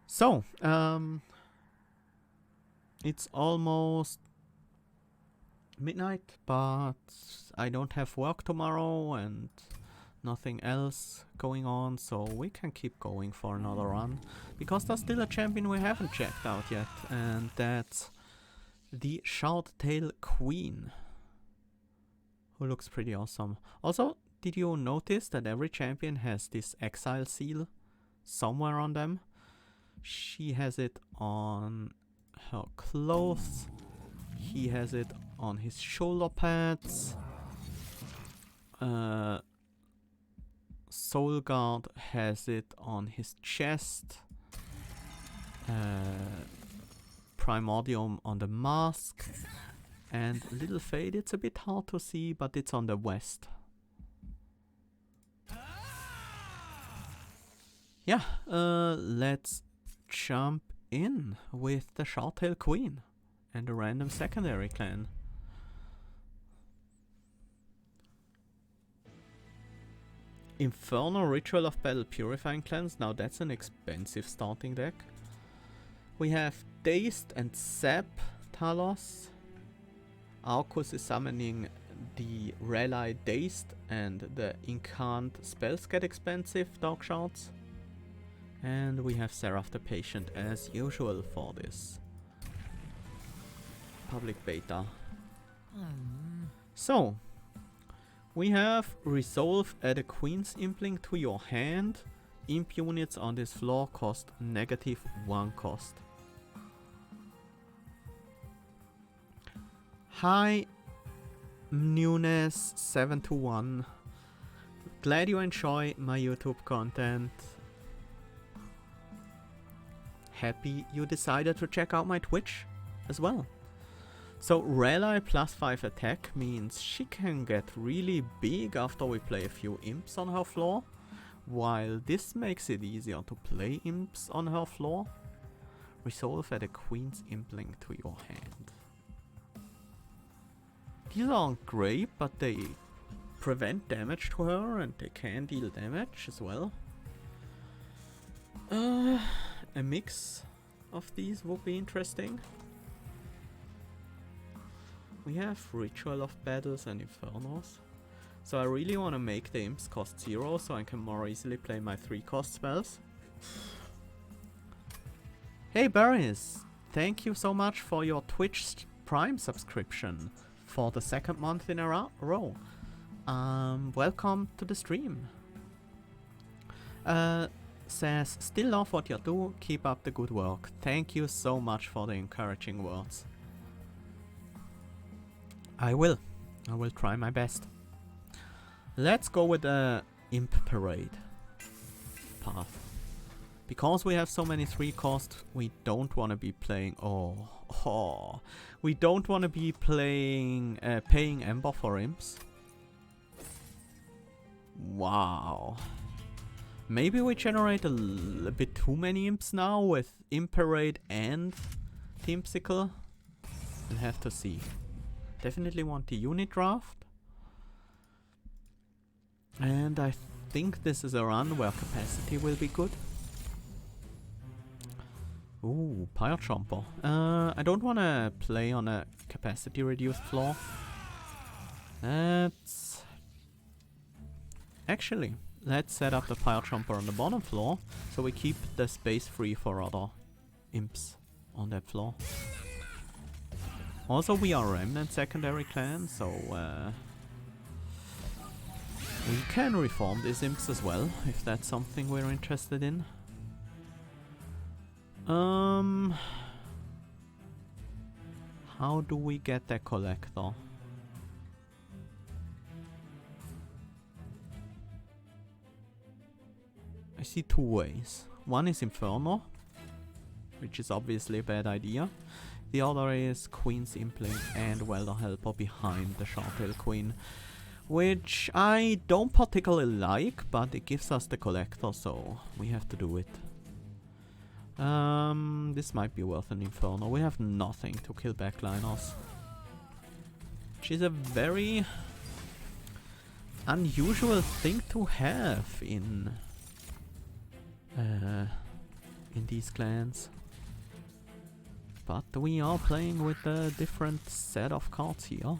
So, it's almost midnight, but I don't have work tomorrow and nothing else going on, so we can keep going for another run. Because there's still a champion we haven't checked out yet, and that's the Short-Tail Queen, who looks pretty awesome. Also, did you notice that every champion has this exile seal somewhere on them? She has it on her clothes, he has it on his shoulder pads, Soulguard has it on his chest, Primordium on the mask, and Little Fade, it's a bit hard to see, but it's on the vest. Yeah, let's jump in with the Short-Tail Queen and a random secondary clan. Inferno Ritual of Battle Purifying Cleanse, now that's an expensive starting deck. We have Dazed and Sap Talos. Arcus is summoning the Rally Dazed, and the Incant spells get expensive, Dark Shards. And we have Seraph the Patient as usual for this public beta. So, we have Resolve, add a Queen's Impling to your hand. Imp units on this floor cost -1 cost. Hi, Nunes721. Glad you enjoy my YouTube content. Happy you decided to check out my Twitch as well. So Rally +5 attack means she can get really big after we play a few imps on her floor, while this makes it easier to play imps on her floor. Resolve, add a Queen's Impling to your hand. These aren't great, but they prevent damage to her and they can deal damage as well. A mix of these would be interesting. We have Ritual of Battles and Infernos. So I really want to make the imps cost 0 so I can more easily play my 3-cost spells. Hey Barris, thank you so much for your Twitch Prime subscription for the 2nd month in a row. Welcome to the stream. Says, still love what you do, keep up the good work. Thank you so much for the encouraging words. I will try my best. Let's go with the Imp Parade path. Because we have so many 3-cost, we don't want to be playing... we don't want to be playing... paying Ember for imps. Wow. Maybe we generate a bit too many imps now with Imp Parade and Teamsicle. We'll have to see. Definitely want the unit draft. And I think this is a run where capacity will be good. Ooh, Pyre Chomper. I don't want to play on a capacity reduced floor. Actually, let's set up the Pyre Chomper on the bottom floor, so we keep the space free for other imps on that floor. Also, we are Remnant secondary clan, so we can reform these imps as well, if that's something we're interested in. How do we get the collector? I see 2 ways. One is Inferno, which is obviously a bad idea. The other is Queen's Impling and Welder Helper behind the Short-Tail Queen, which I don't particularly like, but it gives us the collector, so we have to do it. This might be worth an Inferno. We have nothing to kill backliners, which is a very unusual thing to have in in these clans. But we are playing with a different set of cards here.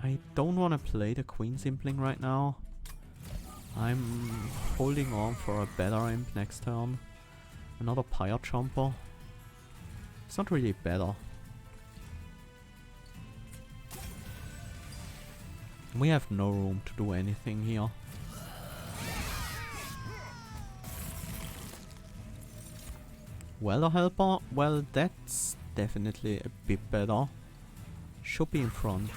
I don't want to play the Queen Simpling right now. I'm holding on for a better imp next turn. Another Pyre Jumper. It's not really better. We have no room to do anything here. Weather Helper, well, that's definitely a bit better. Should be in front.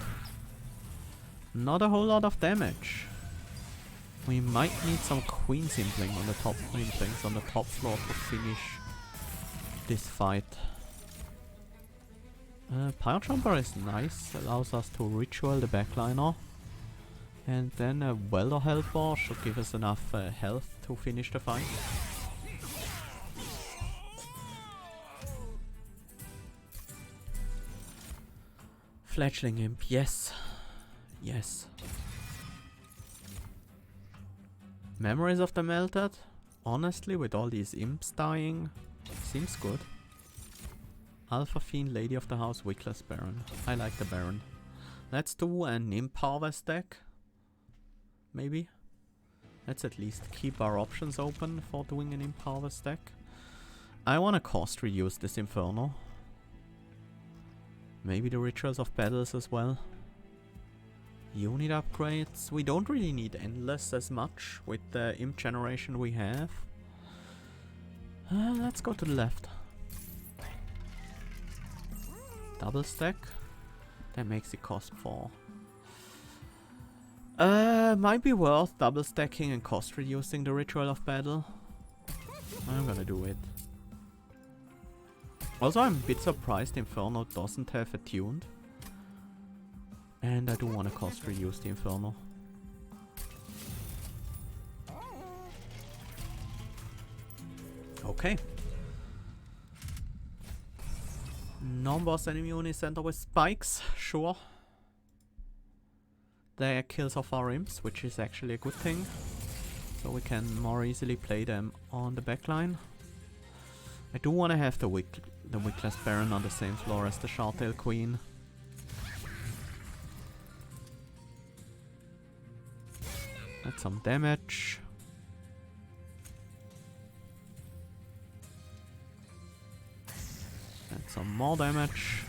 Not a whole lot of damage. We might need some Queen Simpling on the top Simplings on the top floor to finish this fight. Pyre Jumper is nice, allows us to ritual the backliner. And then a Welder Helper should give us enough health to finish the fight. Fledgling Imp, yes. Yes. Memories of the Melted? Honestly, with all these imps dying, seems good. Alpha Fiend, Lady of the House, Wickless Baron. I like the Baron. Let's do an Imp Harvest deck. Maybe. Let's at least keep our options open for doing an Imp Harvest deck. I wanna cost reduce this Inferno. Maybe the Rituals of Battles as well. Unit upgrades. We don't really need Endless as much with the Imp generation we have. Let's go to the left. Double stack. That makes it cost 4. Might be worth double stacking and cost reducing the Ritual of Battle. I'm gonna do it. Also, I'm a bit surprised Inferno doesn't have attuned. And I do want to cost reduce the Inferno. Okay. Non-boss enemy unit center with spikes, sure. They are kills off our imps, which is actually a good thing. So we can more easily play them on the backline. I do want to have the Wickless Baron on the same floor as the Shardtail Queen. That's some damage. That's some more damage.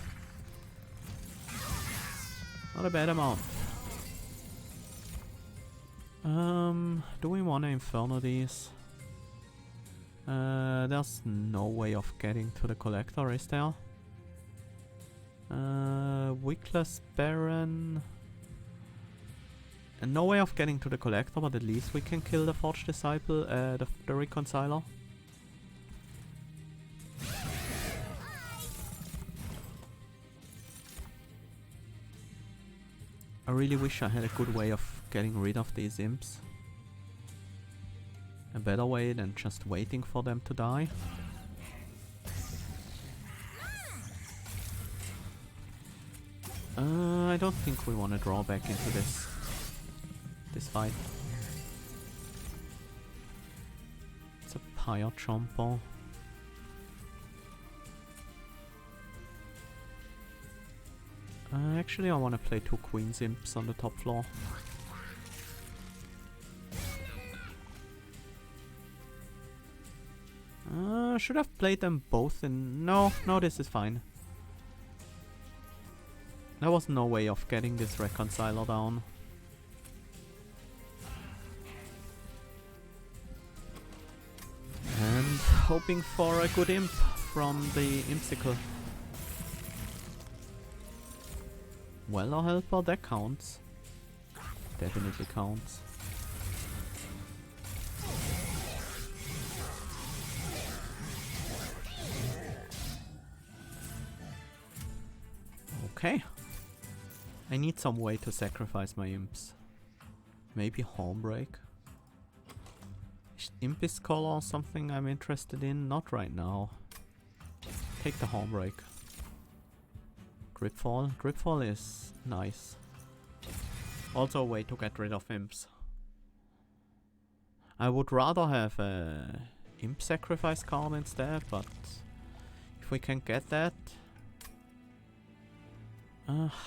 Not a bad amount. Do we want to Inferno these? There's no way of getting to the Collector, is there? Wickless Baron. And no way of getting to the Collector, but at least we can kill the Forged Disciple, the Reconciler. I really wish I had a good way of getting rid of these imps. A better way than just waiting for them to die. I don't think we want to draw back into this fight. It's a Pyre Jumper. Actually, I want to play 2 Queen's Imps on the top floor. Should have played them both in... No, this is fine. There was no way of getting this Reconciler down. And hoping for a good imp from the Impsicle. Weller Helper, that counts. Definitely counts. Okay. I need some way to sacrifice my imps. Maybe Hornbreak. Impis Scholar or something I'm interested in? Not right now. Take the Hornbreak. Dripfall. Dripfall is nice. Also a way to get rid of imps. I would rather have a imp sacrifice card instead, but if we can get that...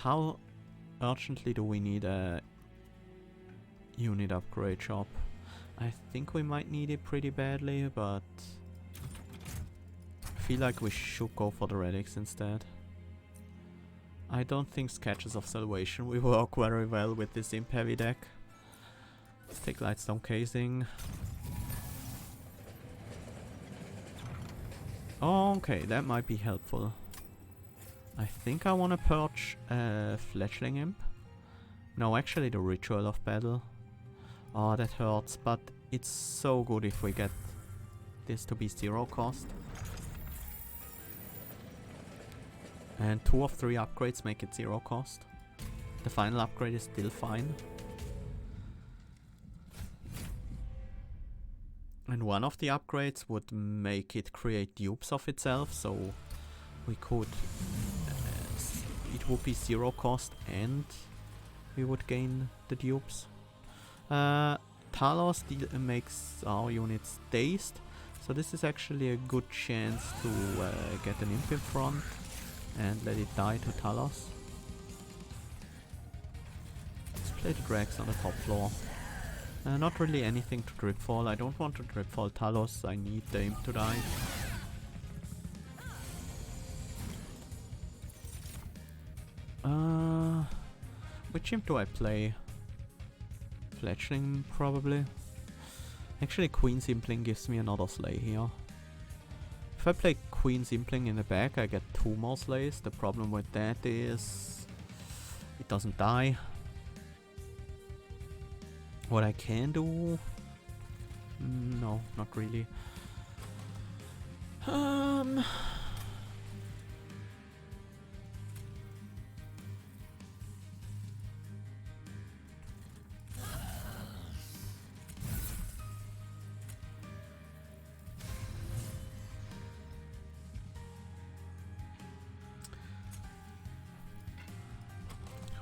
how urgently do we need a unit upgrade shop? I think we might need it pretty badly, but I feel like we should go for the relics instead. I don't think Sketches of Salvation will work very well with this imp heavy deck. Let's take Lightstone Casing. Okay, that might be helpful. I think I want to purge Fledgling Imp. No, actually the Ritual of Battle. Oh, that hurts, but it's so good if we get this to be 0 cost. And 2 of 3 upgrades make it 0 cost. The final upgrade is still fine. And one of the upgrades would make it create dupes of itself, so we could... it would be 0 cost and we would gain the dupes. Talos makes our units dazed, so this is actually a good chance to get an imp in front and let it die to Talos. Let's play the Drags on the top floor. Not really anything to Dripfall. I don't want to Dripfall Talos, I need the imp to die. Which imp do I play? Fledgling, probably. Actually, Queen's Impling gives me another Slay here. If I play Queen's Impling in the back, I get 2 more Slays. The problem with that is... it doesn't die. What I can do... no, not really.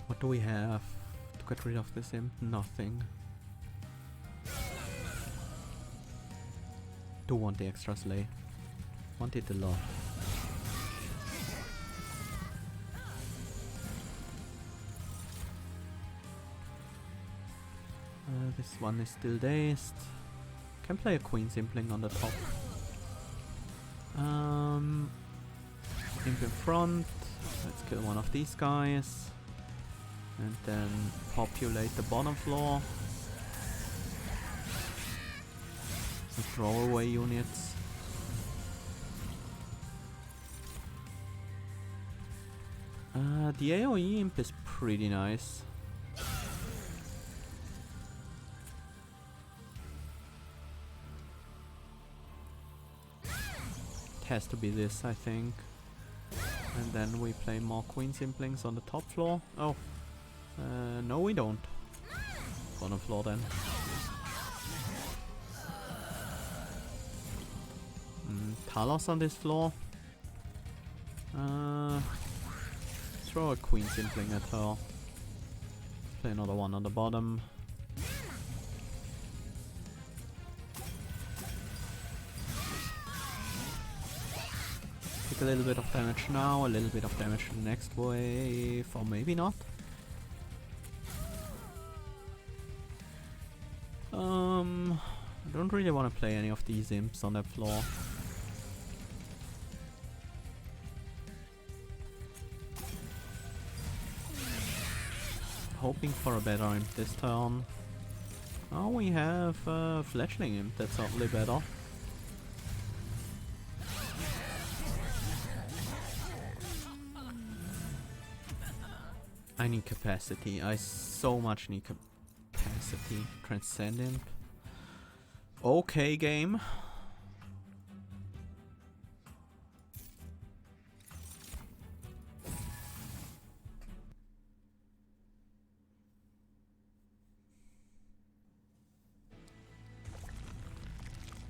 What do we have to get rid of this imp? Nothing. Do want the extra Slay. Want it a lot. This one is still dazed. Can play a Queen's Impling on the top. Imp in front. Let's kill one of these guys. And then populate the bottom floor. And throw away units. The AoE imp is pretty nice. It has to be this, I think. And then we play more Queen's Implings on the top floor. Oh. No we don't. Bottom floor then. Talos on this floor. Throw a Queen's Impling at her. Play another one on the bottom. Take a little bit of damage now, a little bit of damage the next wave, or maybe not. I don't really want to play any of these imps on that floor. Hoping for a better imp this turn. Oh, we have Fledgling imp, that's certainly better. I need capacity, I so much need capacity. Transcendent. Okay, game.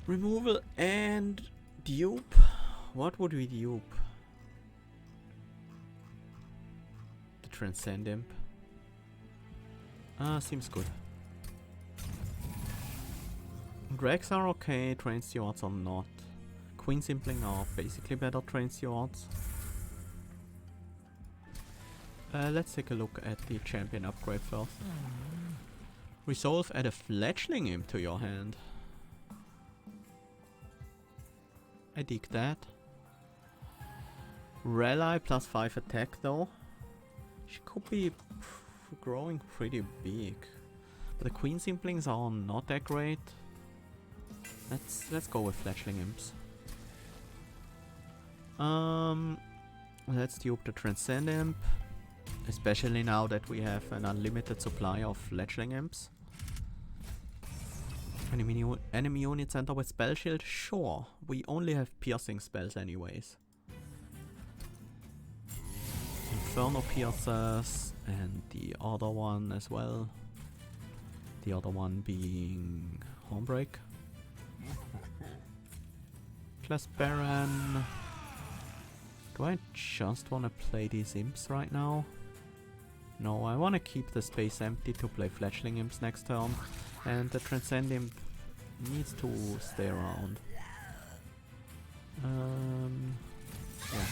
Removal and dupe. What would we dupe? Transcend Imp. Seems good. Dregs are okay, Train Stewards are not. Queen Simpling are basically better Train Stewards. Let's take a look at the champion upgrade first. Resolve, add a Fledgling Imp to your hand. I dig that. Rally plus 5 attack though. She could be growing pretty big. But the Queen Simplings are not that great. Let's go with Fledgling Imps. Let's dupe the Transcend Imp. Especially now that we have an unlimited supply of Fledgling Imps. Enemy units enter with Spell Shield? Sure. We only have piercing spells anyways. Inferno Piercers and the other one as well. The other one being Hornbreak. Class Baron. Do I just want to play these imps right now? No, I want to keep the space empty to play Fledgling Imps next turn. And the Transcend Imp needs to stay around. Yeah.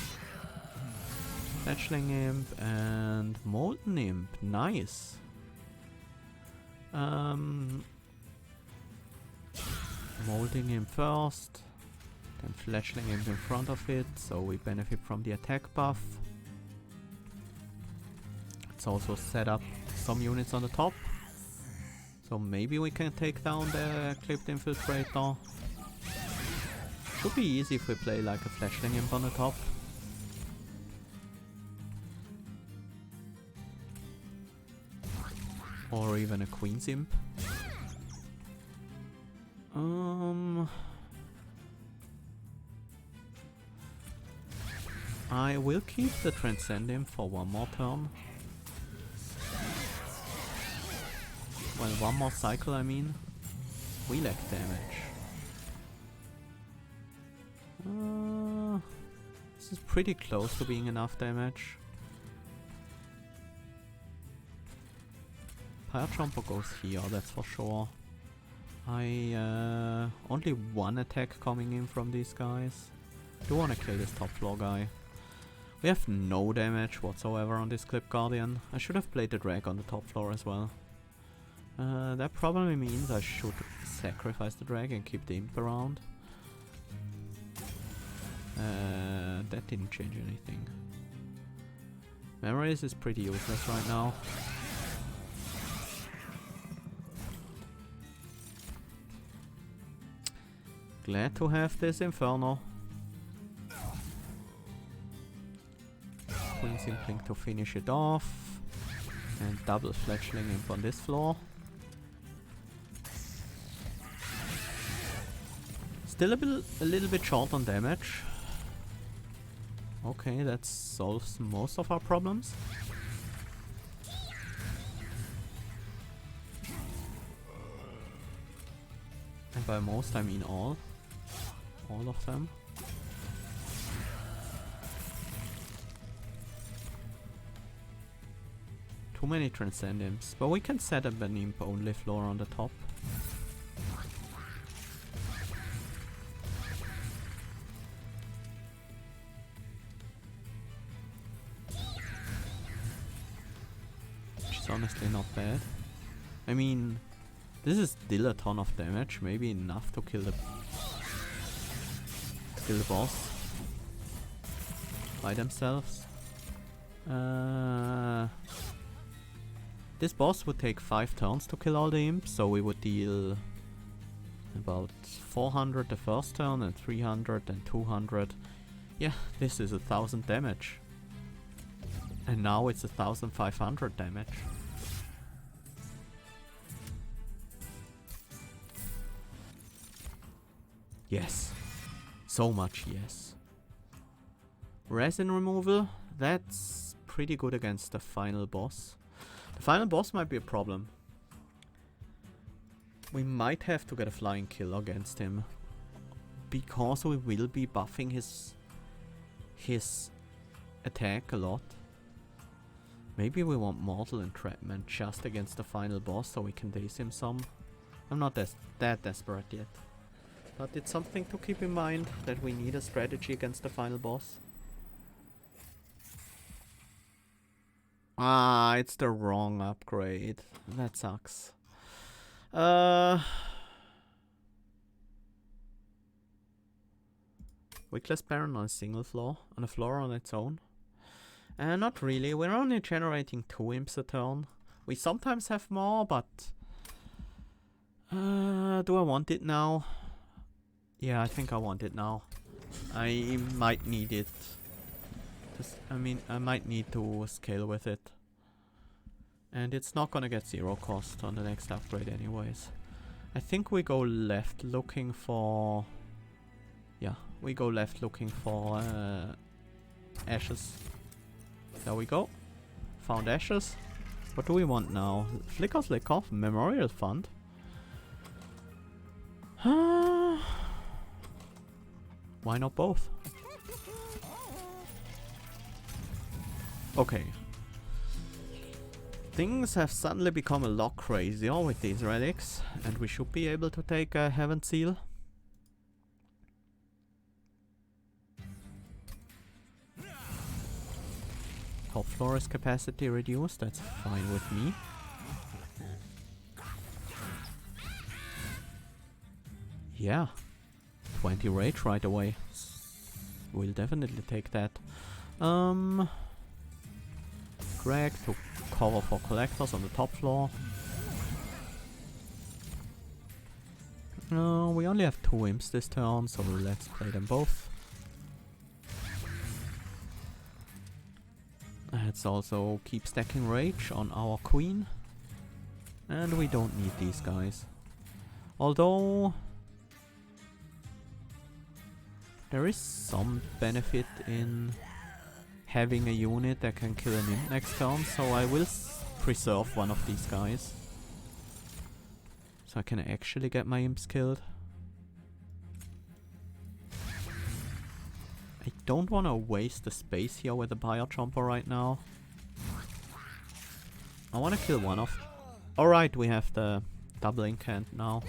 Fledgling Imp and Molten Imp. Nice. Molding Imp first. Then Fledgling Imp in front of it, so we benefit from the attack buff. Let's also set up some units on the top. So maybe we can take down the Clipped Infiltrator. Should be easy if we play like a Fledgling Imp on the top. Or even a Queen's Imp. I will keep the Transcend Imp for one more turn. Well, one more cycle, I mean. We lack damage. This is pretty close to being enough damage. Fire Jumper goes here, that's for sure. Only one attack coming in from these guys. Do want to kill this top floor guy. We have no damage whatsoever on this Clip Guardian. I should have played the drag on the top floor as well. That probably means I should sacrifice the drag and keep the imp around. That didn't change anything. Memories is pretty useless right now. Glad to have this Inferno. Queen Simpling to finish it off. And double Fledgling Imp on this floor. Still a little bit short on damage. Okay, that solves most of our problems. And by most I mean all. All of them. Too many Transcend Imps, but we can set up an Imp only floor on the top. Which is honestly not bad. I mean, this is still a ton of damage, maybe enough to kill the boss by themselves. This boss would take 5 turns to kill all the imps, so we would deal about 400 the first turn and 300 and 200. Yeah, this is 1000 damage. And now it's 1500 damage. Yes. So much yes. Resin removal, that's pretty good against the final boss. The final boss might be a problem. We might have to get a flying kill against him. Because we will be buffing his attack a lot. Maybe we want Mortal Entrapment just against the final boss so we can daze him some. I'm not that desperate yet. But it's something to keep in mind that we need a strategy against the final boss. Ah, it's the wrong upgrade. That sucks. Wickless Baron on a single floor, on a floor on its own. Not really, we're only generating 2 imps a turn. We sometimes have more, but... do I want it now? Yeah, I think I want it now. I might need it. I might need to scale with it. And it's not gonna get 0 cost on the next upgrade anyways. I think we go left looking for... Yeah, we go left looking for ashes. There we go. Found ashes. What do we want now? Flickers Lick Off, Memorial Fund. Why not both? Okay. Things have suddenly become a lot crazier with these relics, and we should be able to take a Heaven Seal. Top floor is capacity reduced, that's fine with me. Yeah, 20 rage right away. We'll definitely take that. Greg to cover for collectors on the top floor. No, we only have 2 imps this turn, so let's play them both. Let's also keep stacking rage on our queen. And we don't need these guys. Although... there is some benefit in having a unit that can kill an imp next turn, so I will preserve one of these guys. So I can actually get my imps killed. I don't want to waste the space here with the Biojumper right now. I want to kill one of... Alright, we have the double incant now.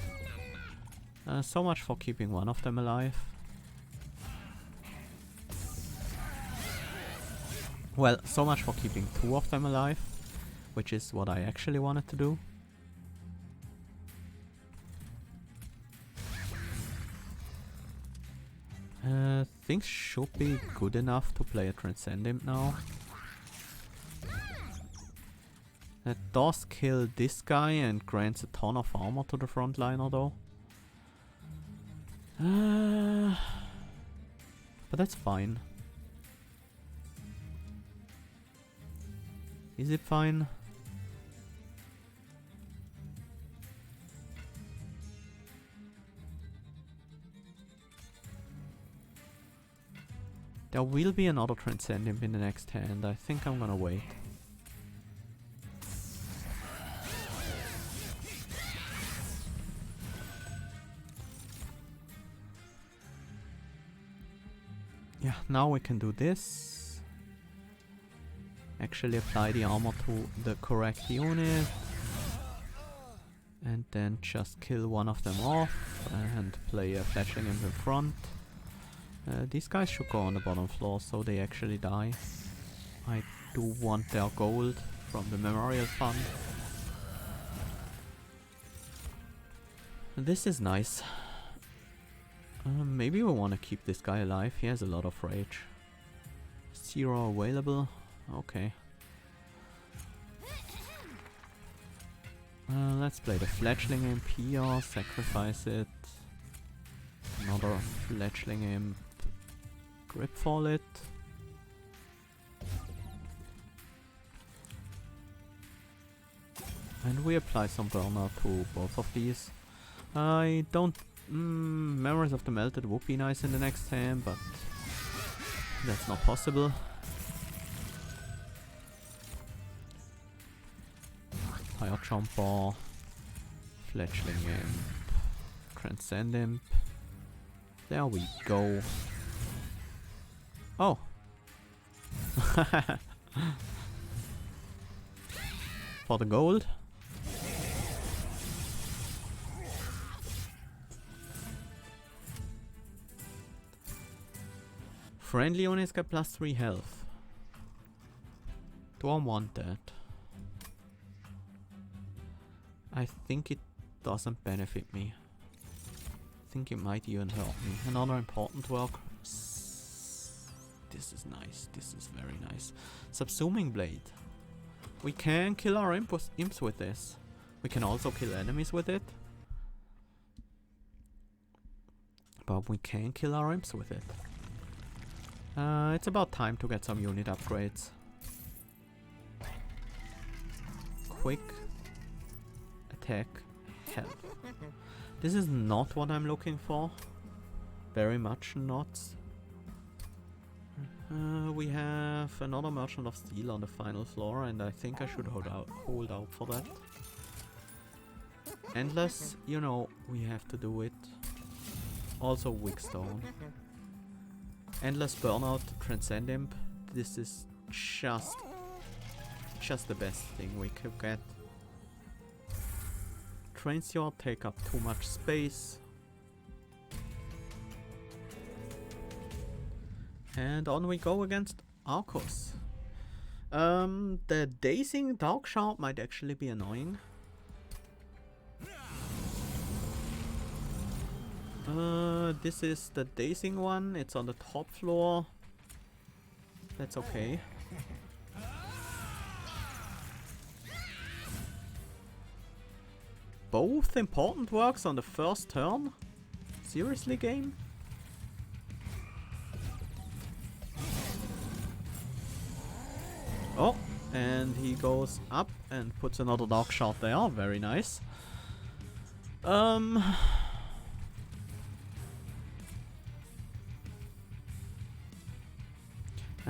So much for keeping one of them alive. Well, so much for keeping 2 of them alive, which is what I actually wanted to do. Things should be good enough to play a Transcend Imp now. That does kill this guy and grants a ton of armor to the frontliner though. But that's fine. Is it fine? There will be another Transcend Imp in the next hand. I think I'm gonna wait. Yeah, now we can do this. Actually apply the armor to the correct unit. And then just kill one of them off and play a Fletchling Imp in front. These guys should go on the bottom floor so they actually die. I do want their gold from the Memorial Fund. This is nice. Maybe we want to keep this guy alive. He has a lot of rage. 0 available. Okay. Let's play the Fletchling Imp here. Sacrifice it. Another Fletchling Imp. Gripfall it. And we apply some burner to both of these. I don't... Memories of the Melted would be nice in the next hand, but that's not possible. Biojumper, Fletchling Imp, Transcend Imp. There we go. Oh! for the gold. Friendly units get plus 3 health. Do I want that? I think it doesn't benefit me. I think it might even hurt me. Another important work. This is nice. This is very nice. Subsuming blade. We can kill our imps with this. We can also kill enemies with it. But we can kill our imps with it. It's about time to get some unit upgrades. Quick attack, health. This is not what I'm looking for. Very much not. We have another Merchant of Steel on the final floor, and I think I should hold out for that. Endless, you know, we have to do it. Also Wickstone. Endless Burnout to Transcend Imp. This is just the best thing we could get. Trains Yard take up too much space. And on we go against Arcus. The Dazing Dark Shard might actually be annoying. This is the Dazing one. It's on the top floor. That's okay. Both important works on the first turn? Seriously, game? Oh, and he goes up and puts another Dark Shard there. Very nice.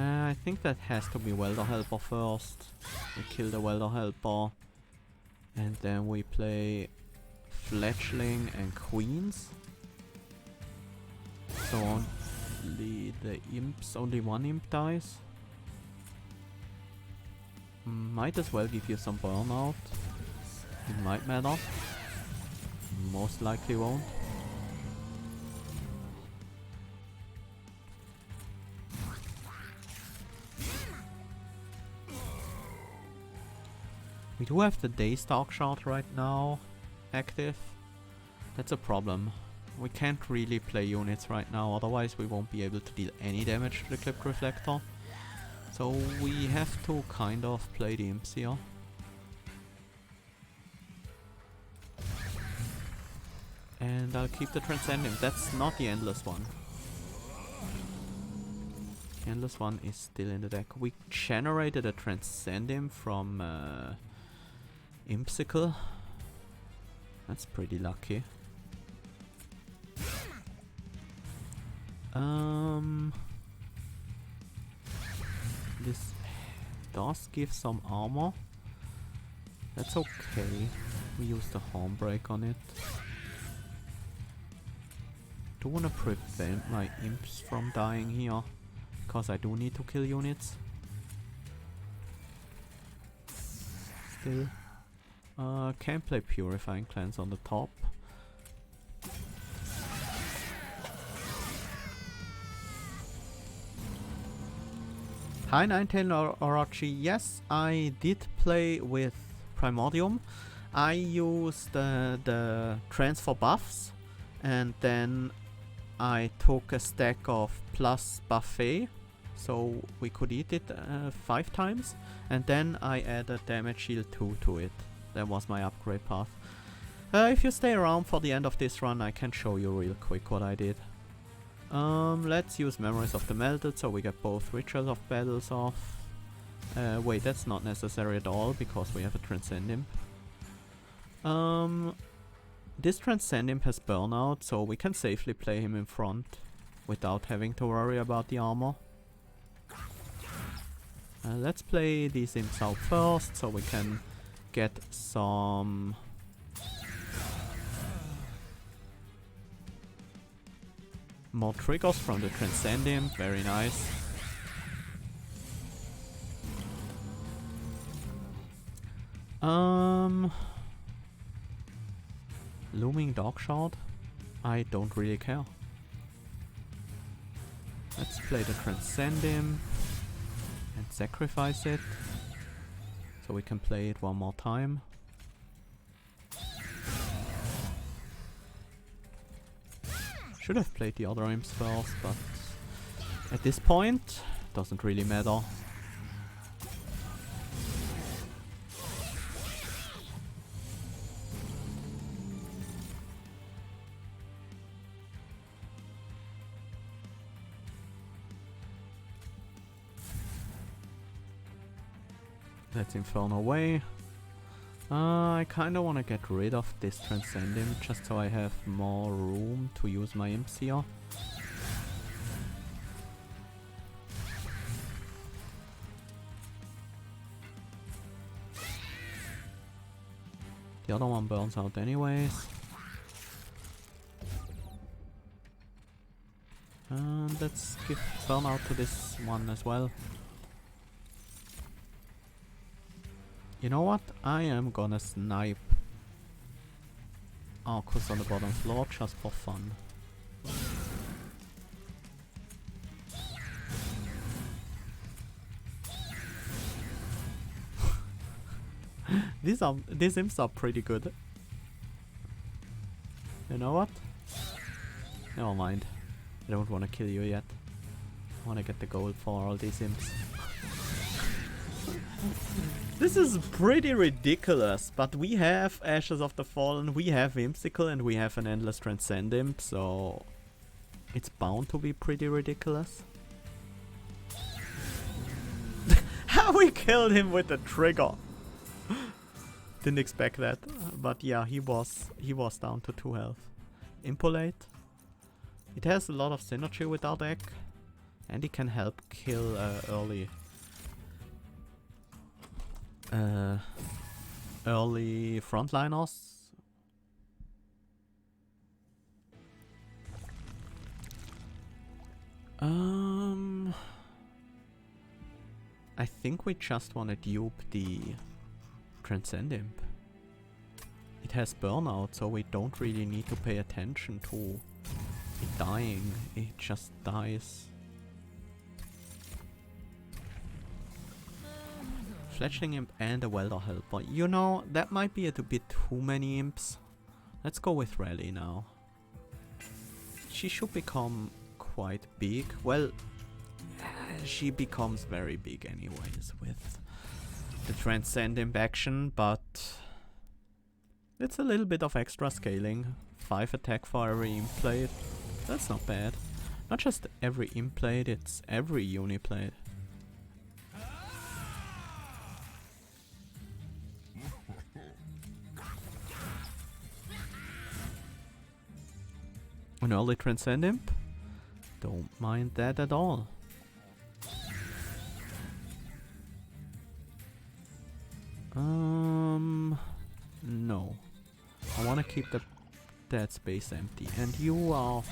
I think that has to be Welder Helper first. We kill the Welder Helper. And then we play Fledgling and Queens. So only the imps, only one imp dies. Might as well give you some burnout. It might matter. Most likely won't. We do have the Daze Dark Shard right now active. That's a problem. We can't really play units right now, otherwise we won't be able to deal any damage to the Clipped Reflector. So we have to kind of play the imps here. And I'll keep the Transcending. That's not the Endless one. The Endless one is still in the deck. We generated a Transcending from Impsicle. That's pretty lucky. This does give some armor. That's okay. We use the Hornbreak on it. Do wanna prevent my imps from dying here, because I do need to kill units. Still. Can play Purifying Cleanse on the top. Hi Ninetale Orochi. Yes, I did play with Primordium. I used the transfer buffs, and then I took a stack of plus buffet, so we could eat it 5 times, and then I added damage shield 2 to it. That was my upgrade path. If you stay around for the end of this run, I can show you real quick what I did. Let's use Memories of the Melted, so we get both Rituals of Battles off. Wait, that's not necessary at all, because we have a Transcend Imp. This Transcend Imp has Burnout, so we can safely play him in front without having to worry about the armor. Let's play these imps out first, so we can get some more triggers from the Transcend Imp. Very nice. Looming Dog Shot? I don't really care. Let's play the Transcend Imp and sacrifice it so we can play it one more time. Should have played the other imps first, but at this point, doesn't really matter. Let's Inferno away. I kinda wanna get rid of this Transcend Imp just so I have more room to use my imps here. The other one burns out anyways. And let's give burnout to this one as well. You know what? I am gonna snipe Arcus on the bottom floor just for fun. These imps are pretty good. You know what? Never mind. I don't wanna kill you yet. I wanna get the gold for all these imps. This is pretty ridiculous, but we have Ashes of the Fallen, we have Whimsical, and we have an Endless Transcend Imp, so it's bound to be pretty ridiculous. How we killed him with the trigger! Didn't expect that, but yeah, he was down to 2 health. Impolate. It has a lot of synergy with our deck, and it can help kill early frontliners. I think we just want to dupe the Transcend Imp. It has burnout, so we don't really need to pay attention to it dying. It just dies. Fledgling Imp and a Welder Helper. You know, that might be a bit too many imps. Let's go with Rally now. She should become quite big. Well, she becomes very big anyways with the Transcend Imp action, but it's a little bit of extra scaling. 5 attack for every imp played. That's not bad. Not just every imp played, it's every uni played. An early Transcend Imp? Don't mind that at all. No. I wanna keep that space empty. And you are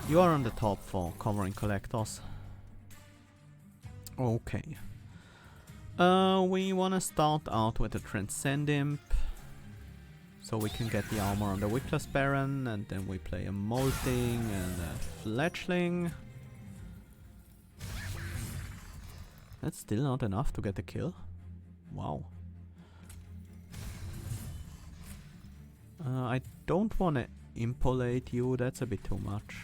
you are on the top for covering collectors. Okay. We wanna start out with a Transcend Imp, so we can get the armor on the Wickless Baron, and then we play a Molting and a Fledgling. That's still not enough to get the kill. Wow. I don't want to impolate you, that's a bit too much.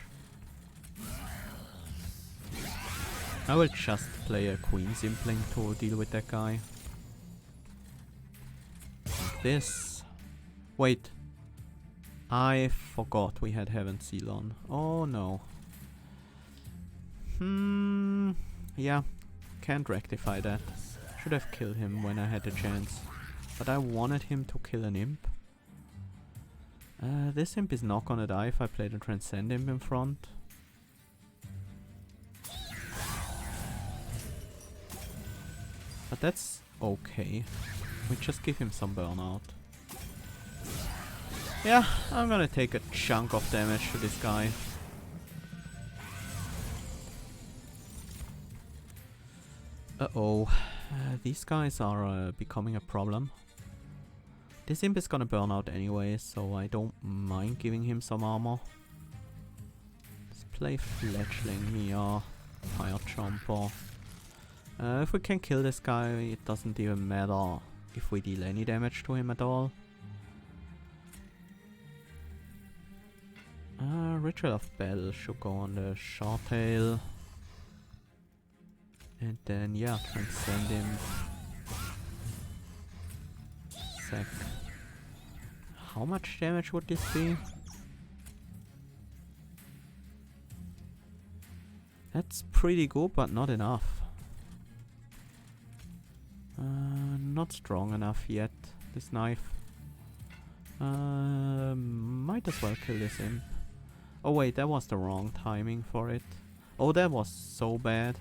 I will just play a Queen's Impling to deal with that guy. Like this. Wait. I forgot we had Heaven Seal on. Oh no. Yeah. Can't rectify that. Should have killed him when I had the chance. But I wanted him to kill an imp. This imp is not gonna die if I play the Transcend Imp in front. But that's okay. We just give him some burnout. Yeah, I'm gonna take a chunk of damage to this guy. Uh-oh. These guys are becoming a problem. This imp is gonna burn out anyway, so I don't mind giving him some armor. Let's play Fletchling here. Fire Jumper. If we can kill this guy, it doesn't even matter if we deal any damage to him at all. Ritual of Battle should go on the Short Tail. And then, yeah, Transcend him. Sec. How much damage would this be? That's pretty good, but not enough. Not strong enough yet, this knife. Might as well kill this imp. Oh wait, that was the wrong timing for it. Oh, that was so bad.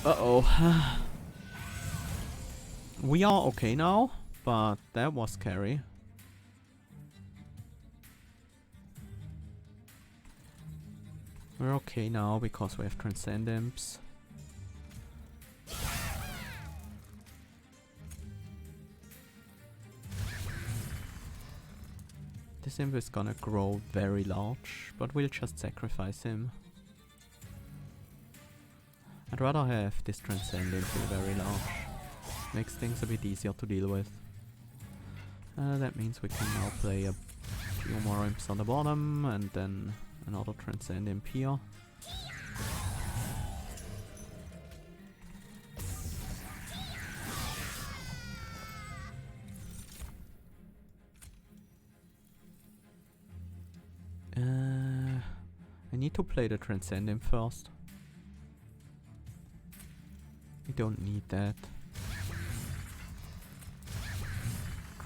Uh-oh. We are okay now, but that was scary. We're okay now because we have Transcend Imps. This imp is gonna grow very large, but we'll just sacrifice him. I'd rather have this Transcend Imp be very large. Makes things a bit easier to deal with. That means we can now play a few more imps on the bottom and then another Transcend Imp here. I need to play the Transcend Imp first. We don't need that.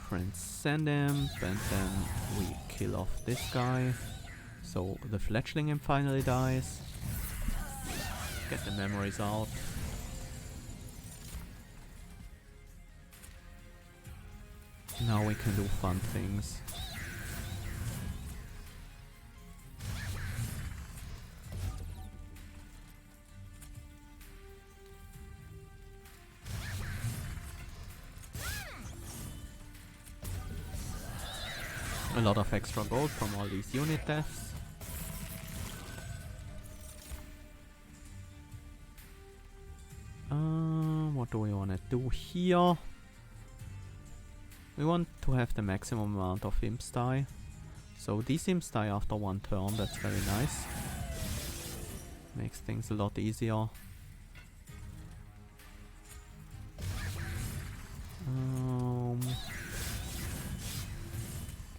Transcend Imp, and then we kill off this guy. So the Fletchling Imp finally dies. Get the memories out. Now we can do fun things. A lot of extra gold from all these unit deaths. What do we want to do here? We want to have the maximum amount of imps die. So these imps die after one turn, that's very nice. Makes things a lot easier.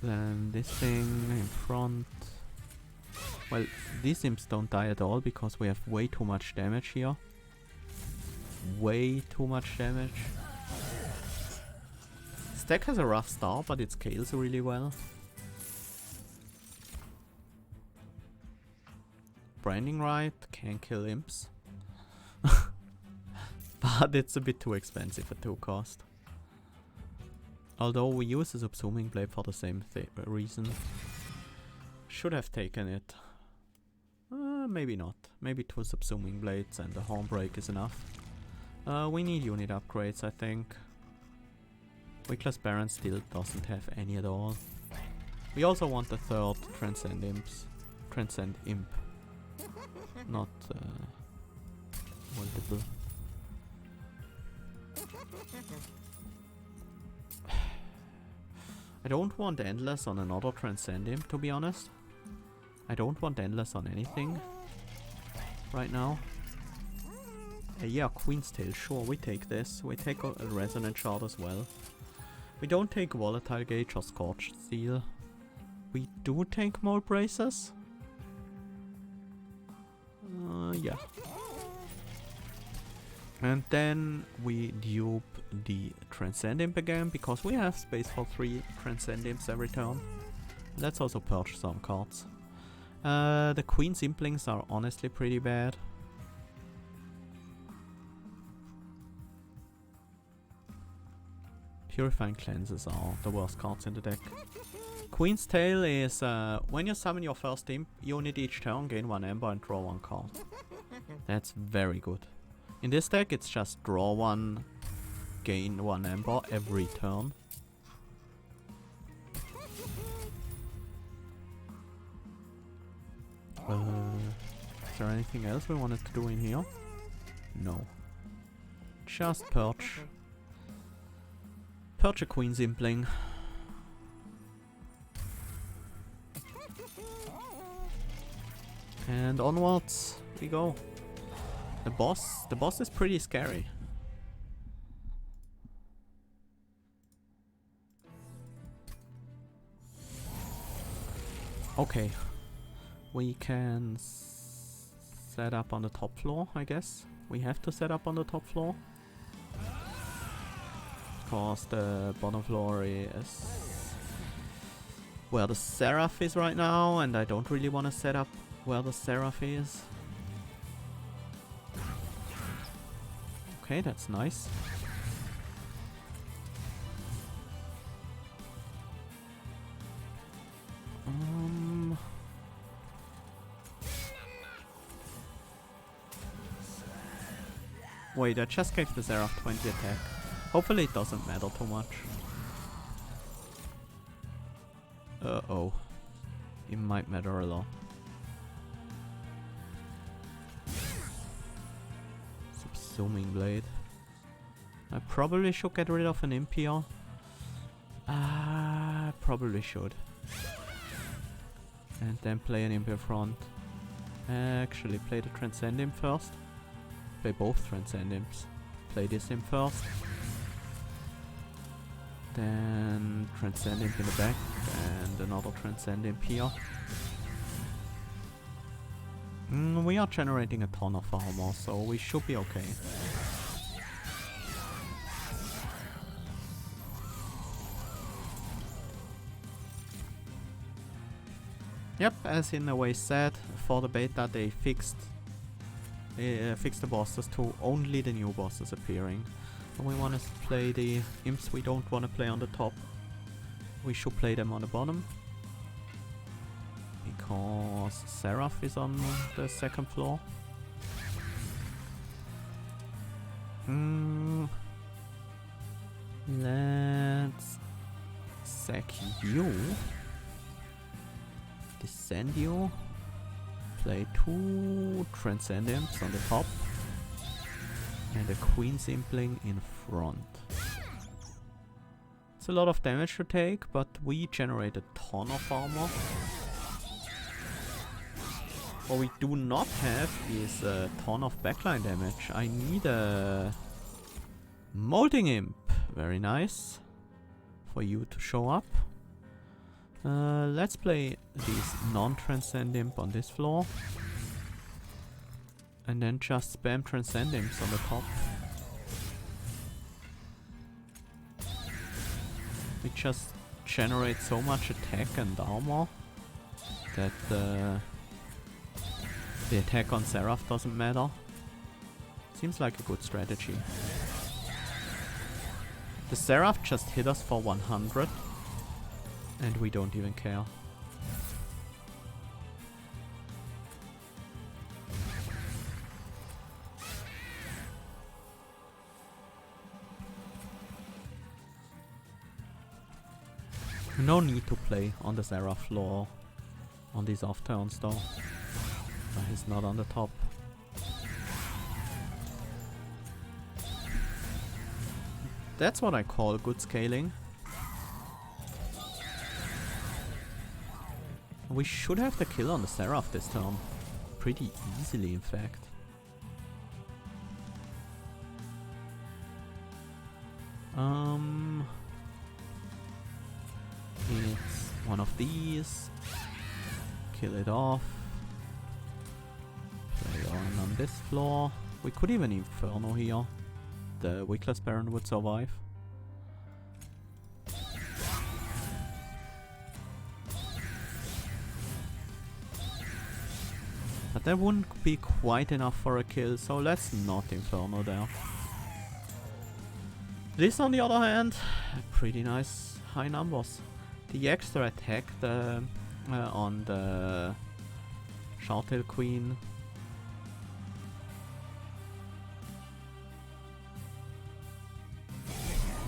Then this thing in front. Well, these imps don't die at all because we have way too much damage here. Way too much damage. This deck has a rough start, but it scales really well. Branding right can kill imps. But it's a bit too expensive at 2 cost. Although we use the Subsuming Blade for the same reason. Should have taken it. Maybe not. Maybe 2 Subsuming Blades and a Hornbreak is enough. We need unit upgrades, I think. Wickless Baron still doesn't have any at all. We also want the 3rd Transcend Imps. Transcend Imp. Not multiple. I don't want Endless on another Transcend Imp, to be honest. I don't want Endless on anything right now. Yeah, Queen's Tail, sure, we take this. We take a Resonant Shard as well. We don't take Volatile Gauge or Scorched Steel. We do take Mold Braces. Yeah. And then we dupe the Transcend Imp again, because we have space for 3 Transcend Imps every turn. Let's also purge some cards. The Queen's Implings are honestly pretty bad. Purifying Cleanses are the worst cards in the deck. Queen's Tale is when you summon your first imp unit each turn, gain 1 Ember and draw 1 card. That's very good. In this deck it's just draw 1, gain 1 Ember every turn. Is there anything else we wanted to do in here? No. Just Perch. Perch a Queen's Impling. And onwards we go. The boss is pretty scary. Okay. We can set up on the top floor, I guess. We have to set up on the top floor. Because the bottom floor is where the Seraph is right now, and I don't really want to set up where the Seraph is. Okay, that's nice. Wait, I just gave the Seraph 20 attack. Hopefully it doesn't matter too much. Uh-oh. It might matter a lot. Subsuming Blade. I probably should get rid of an imp here. I probably should. And then play an imp in front. Actually, play the Transcend Imp first. Play both Transcend Imps. Play this imp first. Then Transcend Imp in the back and another Transcend Imp here. We are generating a ton of armor, so we should be okay. Yep, as in a way said, for the beta they fixed the bosses to only the new bosses appearing. When we want to play the imps we don't want to play on the top, we should play them on the bottom. Because Seraph is on the second floor. Let's sack you. Descend you. Play 2 Transcend Imps on the top. And a Queen's Impling in front. It's a lot of damage to take, but we generate a ton of armor. What we do not have is a ton of backline damage. I need a Molding Imp. Very nice. For you to show up. Let's play this non-Transcend Imp on this floor. And then just spam Transcend Imps on the top. We just generate so much attack and armor that the attack on Seraph doesn't matter. Seems like a good strategy. The Seraph just hit us for 100 and we don't even care. No need to play on the Seraph floor on these off turns though. He's not on the top. That's what I call good scaling. We should have the kill on the Seraph this turn. Pretty easily in fact. It's one of these. Kill it off. Play on this floor. We could even Inferno here. The Wickless Baron would survive. But that wouldn't be quite enough for a kill, so let's not Inferno there. This on the other hand, pretty nice high numbers. The extra attack on the Shouttail Queen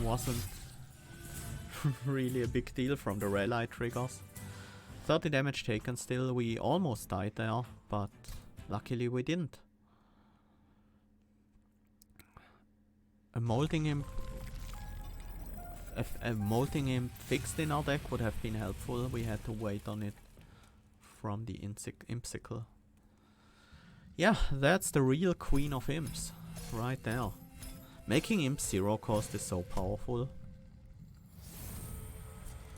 wasn't really a big deal from the rally triggers. 30 damage taken still, we almost died there, but luckily we didn't. A Molting Imp fixed in our deck would have been helpful. We had to wait on it from the Impsicle. Yeah, that's the real Queen of Imps, right there. Making Imp 0 cost is so powerful.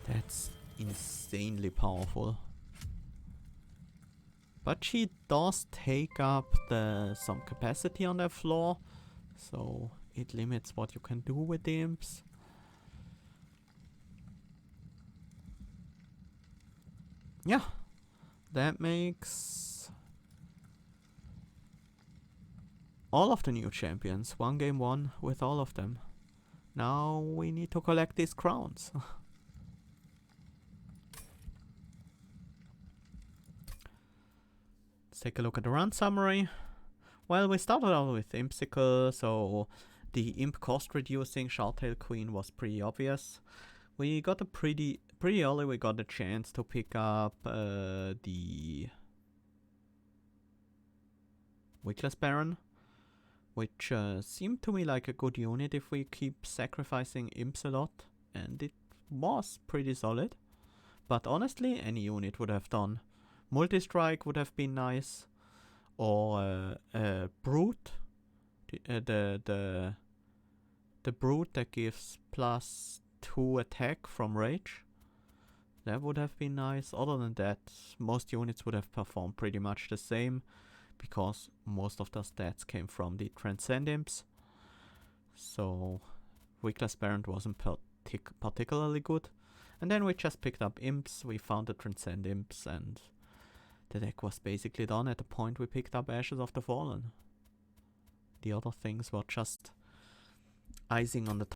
That's insanely powerful. But she does take up some capacity on that floor, so it limits what you can do with the imps. Yeah, that makes all of the new champions. 1 game 1 with all of them. Now we need to collect these crowns. Let's take a look at the run summary. Well, we started out with Impsicle, so the imp cost reducing Shouttail Queen was pretty obvious. We got a pretty early we got a chance to pick up the Wickless Baron, which seemed to me like a good unit if we keep sacrificing imps a lot, and it was pretty solid. But honestly, any unit would have done. Multi-strike would have been nice, or Brute, the Brute that gives +2 attack from Rage. That would have been nice. Other than that, most units would have performed pretty much the same, because most of their stats came from the Transcend Imps. So Wickless Baron wasn't particularly good. And then we just picked up Imps, we found the Transcend Imps, and the deck was basically done at the point we picked up Ashes of the Fallen. The other things were just icing on the top.